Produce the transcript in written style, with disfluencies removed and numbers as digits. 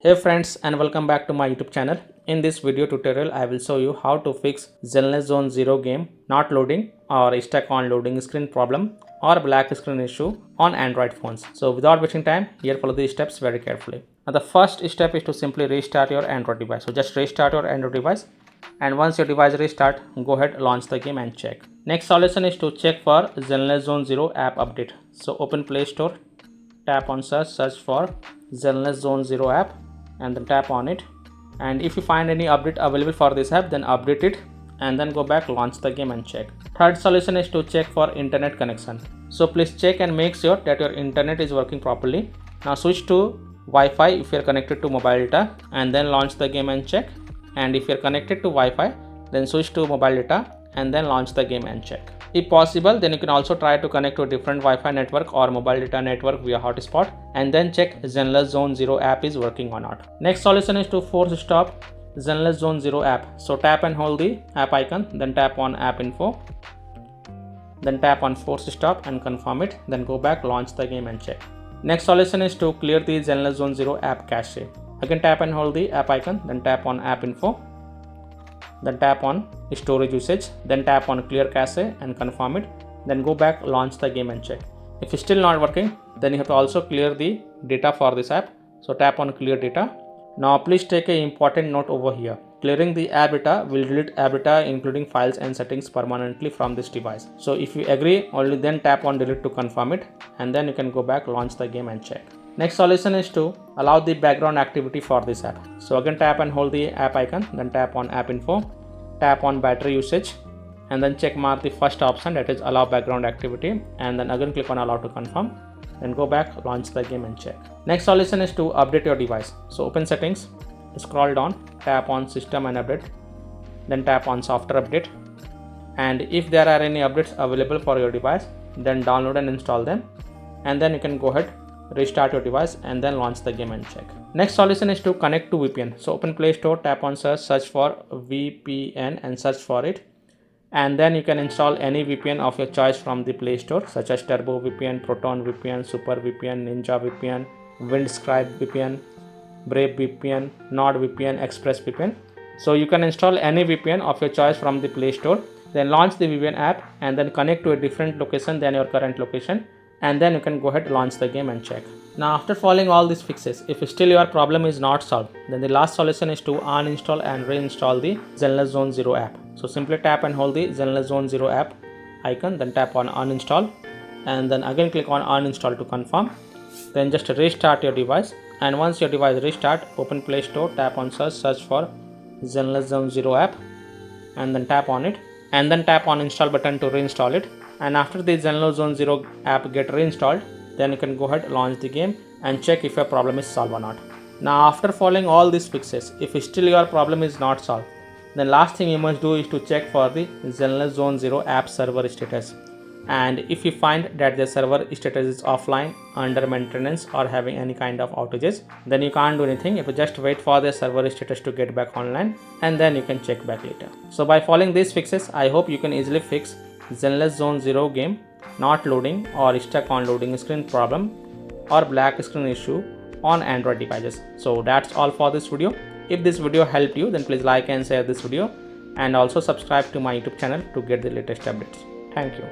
Hey friends, and welcome back to my YouTube channel. In this video tutorial I will show you how to fix Zenless Zone 0 game not loading or stuck on loading screen problem or black screen issue on Android phones. So without wasting time, here follow these steps very carefully. Now the first step is to simply restart your Android device. So just restart your Android device, and once your device restart, go ahead, launch the game and check. Next solution is to check for Zenless Zone 0 app update. So open Play Store, tap on search for Zenless Zone 0 app, and then tap on it. And if you find any update available for this app, then update it and then go back, launch the game and check. Third solution is to check for internet connection. So please check and make sure that your internet is working properly. Now switch to Wi-Fi if you are connected to mobile data, and then launch the game and check. And if you are connected to Wi-Fi, then switch to mobile data and then launch the game and check. If possible, then you can also try to connect to a different Wi-Fi network or mobile data network via hotspot, and then check Zenless Zone 0 app is working or not. Next solution is to force stop Zenless Zone 0 app. So tap and hold the app icon, then tap on app info, then tap on force stop and confirm it, then go back, launch the game and check. Next solution is to clear the Zenless Zone 0 app cache. Again tap and hold the app icon, then tap on app info, then tap on storage usage, then tap on clear cache and confirm it, then go back, launch the game and check. If it's still not working, then you have to also clear the data for this app. So tap on clear data. Now please take an important note over here. Clearing the app data will delete app data including files and settings permanently from this device. So if you agree, only then tap on delete to confirm it, and then you can go back, launch the game and check. Next solution is to allow the background activity for this app. So again tap and hold the app icon, then tap on app info, tap on battery usage, and then check mark the first option, that is allow background activity, and then again click on allow to confirm, then go back, launch the game and check. Next solution is to update your device. So open settings, scroll down, tap on system and update, then tap on software update, and if there are any updates available for your device, then download and install them, and then you can go ahead, restart your device and then launch the game and check. Next solution is to connect to VPN. So open Play Store, tap on search for VPN and search for it, and then you can install any VPN of your choice from the Play Store, such as Turbo VPN, Proton VPN, Super VPN, Ninja VPN, Windscribe VPN, Brave VPN, NordVPN, Express VPN. So you can install any VPN of your choice from the Play Store, then launch the VPN app and then connect to a different location than your current location, and then you can go ahead, launch the game and check. Now after following all these fixes, if still your problem is not solved, then the last solution is to uninstall and reinstall the Zenless Zone 0 app. So simply tap and hold the Zenless Zone 0 app icon, then tap on uninstall, and then again click on uninstall to confirm, then just restart your device, and once your device restart, open Play Store, tap on search for Zenless Zone 0 app, and then tap on it, and then tap on install button to reinstall it. And after the Zenless Zone 0 app get reinstalled, then you can go ahead, launch the game and check if your problem is solved or not. Now after following all these fixes, if still your problem is not solved, then last thing you must do is to check for the Zenless Zone 0 app server status. And if you find that the server status is offline, under maintenance, or having any kind of outages, then you can't do anything. You have to just wait for the server status to get back online, and then you can check back later. So by following these fixes, I hope you can easily fix Zenless Zone 0 game not loading or stuck on loading screen problem or black screen issue on Android devices. So that's all for this video. If this video helped you, then please like and share this video, and also subscribe to my YouTube channel to get the latest updates. Thank you.